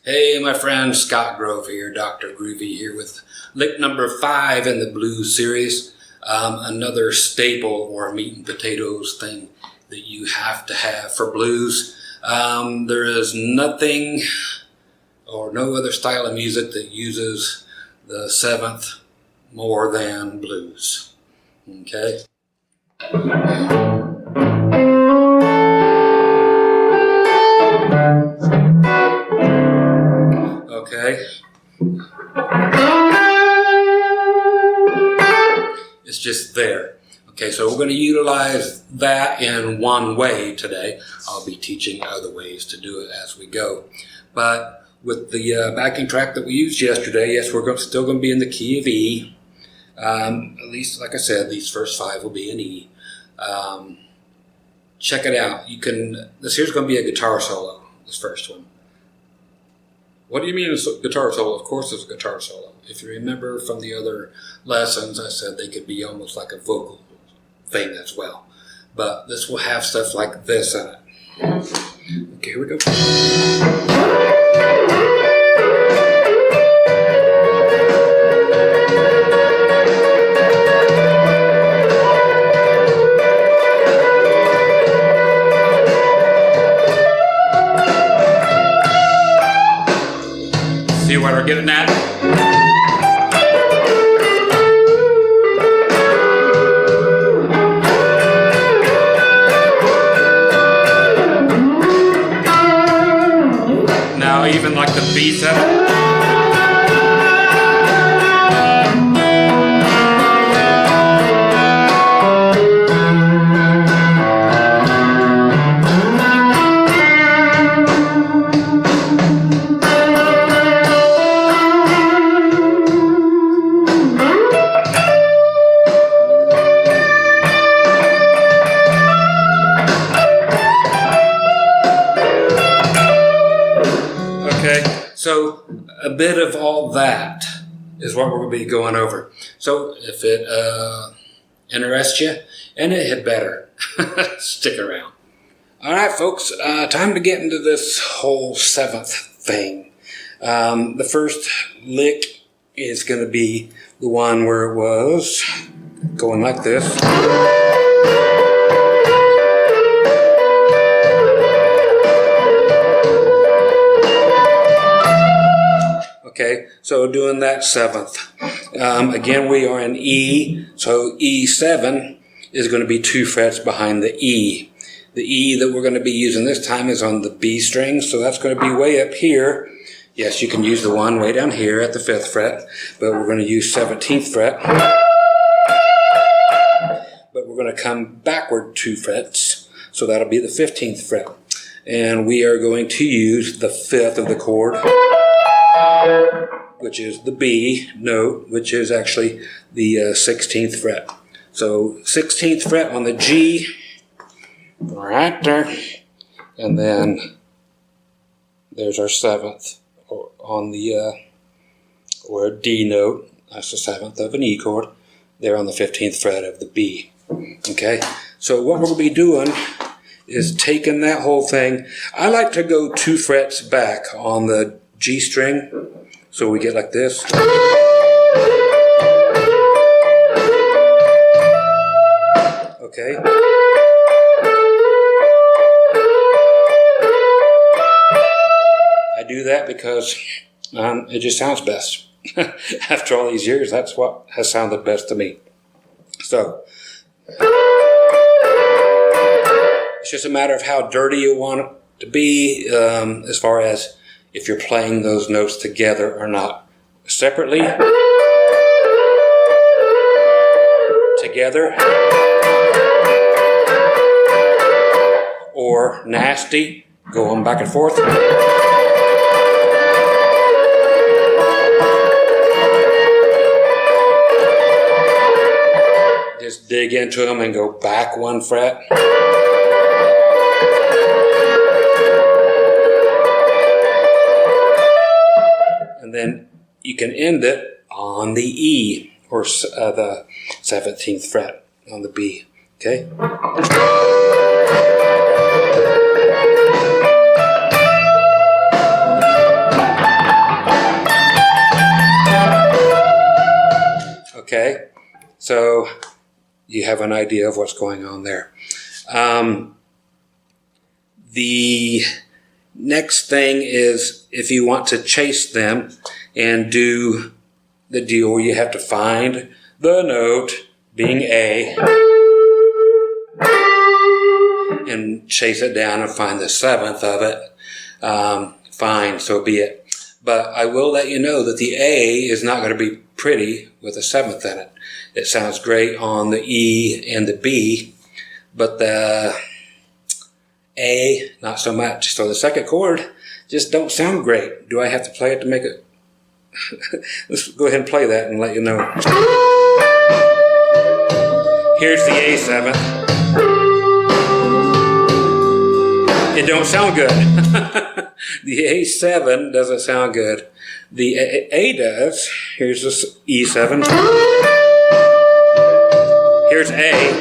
Hey, my friend, Scott Grove here, Dr. Groovy here with lick number 5 in the blues series. Another staple or meat and potatoes thing that you have to have for blues. There is nothing or no other style of music that uses the 7th more than blues. Okay? Okay. It's just there. Okay, so we're going to utilize that in one way today. I'll be teaching other ways to do it as we go. But with the backing track that we used yesterday, yes, we're still going to be in the key of E. At least, like I said, these first 5 will be in E. Check it out. This here's going to be a guitar solo, this first one. What do you mean it's a guitar solo? Of course it's a guitar solo. If you remember from the other lessons, I said they could be almost like a vocal thing as well. But this will have stuff like this in it. Okay, here we go. See what we're getting at? Now even like the B set. So a bit of all that is what we're going to be going over. So if it interests you, and it had better, stick around. All right, folks, time to get into this whole 7th thing. The first lick is going to be the one where it was going like this. Okay, so doing that 7th. Again, we are in E, so E7 is going to be 2 frets behind the E. The E that we're going to be using this time is on the B string, so that's going to be way up here. Yes, you can use the one way down here at the 5th fret, but we're going to use 17th fret. But we're going to come backward 2 frets, so that'll be the 15th fret. And we are going to use the 5th of the chord, which is the B note, which is actually the 16th fret. So 16th fret on the G, right there, and then there's our 7th on the or D note. That's the 7th of an E chord. There on the 15th fret of the B. Okay, so what we're going to be doing is taking that whole thing. I like to go 2 frets back on the G string, so we get like this. Okay. I do that because it just sounds best. After all these years, that's what has sounded best to me. So it's just a matter of how dirty you want it to be, as far as if you're playing those notes together or not. Separately, together, or nasty, going back and forth. Just dig into them and go back 1 fret. And then you can end it on the E, or the 17th fret on the B. Okay? So you have an idea of what's going on there. The next thing is if you want to chase them and do the deal where you have to find the note, being A, and chase it down and find the seventh of it, fine, so be it. But I will let you know that the A is not going to be pretty with a seventh in it. It sounds great on the E and the B, but the A, not so much. So the second chord just don't sound great. Do I have to play it to make it? Let's go ahead and play that and let you know. Here's the A7. It don't sound good. The A7 doesn't sound good. The A does. Here's this E7. Here's A.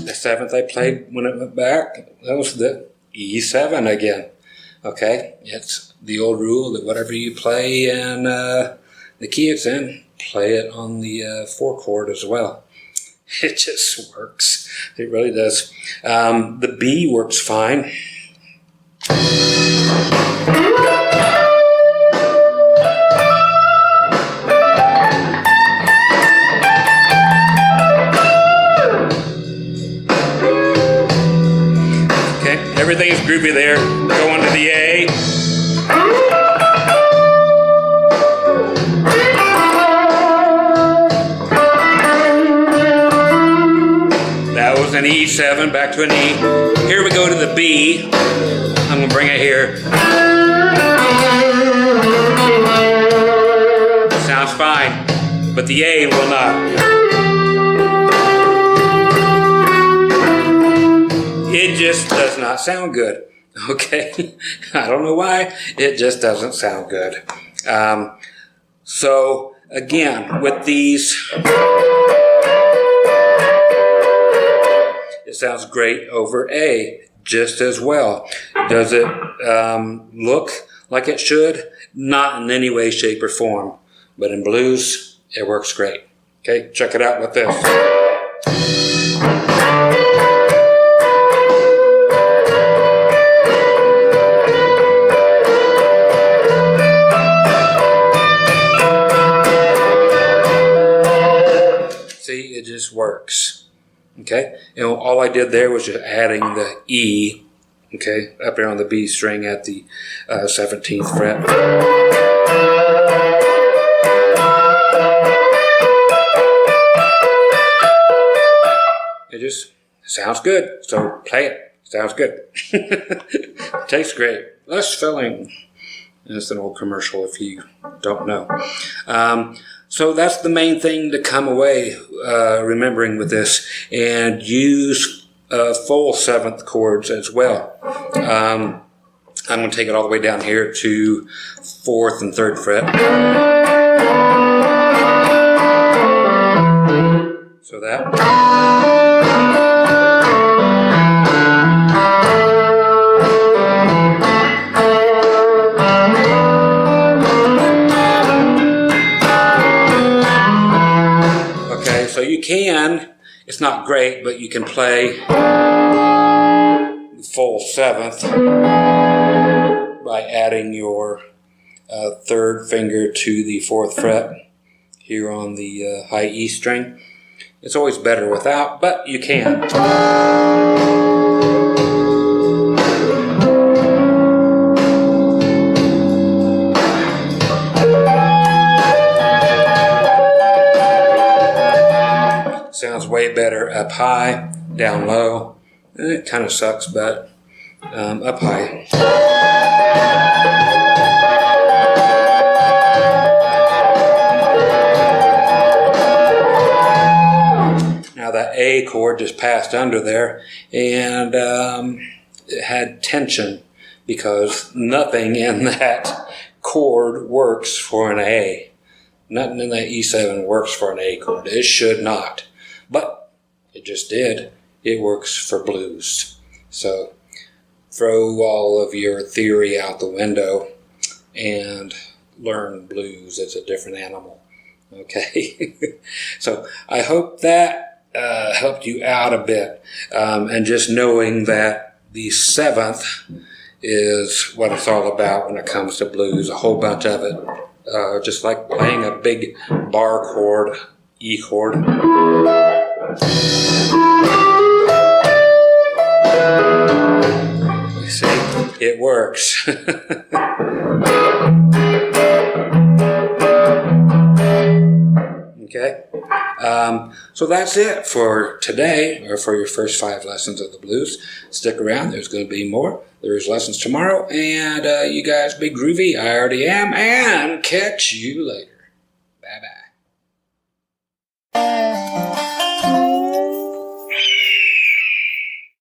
The seventh I played when it went back, that was the E7 again. Okay, it's the old rule that whatever you play in the key it's in, play it on the 4 chord as well. It just works. It really does. The B works fine. Everything's groovy there. Go on to the A. That was an E7, back to an E. Here we go to the B. I'm going to bring it here. Sounds fine, but the A will not. It just does not sound good, okay? I don't know why, it just doesn't sound good. So, again, with these, it sounds great over A, just as well. Does it look like it should? Not in any way, shape, or form. But in blues, it works great. Okay, check it out with this. See, it just works. Okay, and all I did there was just adding the E, okay, up there on the B string at the 17th fret. It just sounds good, so play it. Sounds good. Tastes great. Less filling. It's an old commercial if you don't know. So that's the main thing to come away remembering with this, and use full 7th chords as well. I'm going to take it all the way down here to 4th and 3rd fret. So that. So you can, it's not great, but you can play full 7th by adding your 3rd finger to the 4th fret here on the high E string. It's always better without, but you can. Sounds way better up high, down low. It kind of sucks, but up high. Now that A chord just passed under there, and it had tension because nothing in that chord works for an A. Nothing in that E7 works for an A chord. It should not. but it just did. It works for blues. So throw all of your theory out the window and learn blues. It's a different animal. Okay? So I hope that helped you out a bit. And just knowing that the seventh is what it's all about when it comes to blues, a whole bunch of it. Just like playing a big bar chord, E chord. You see, it works. Okay, so that's it for today, or for your first 5 lessons of the blues. Stick around, there's going to be more. There's lessons tomorrow, and you guys be groovy. I already am, and catch you later. Bye-bye.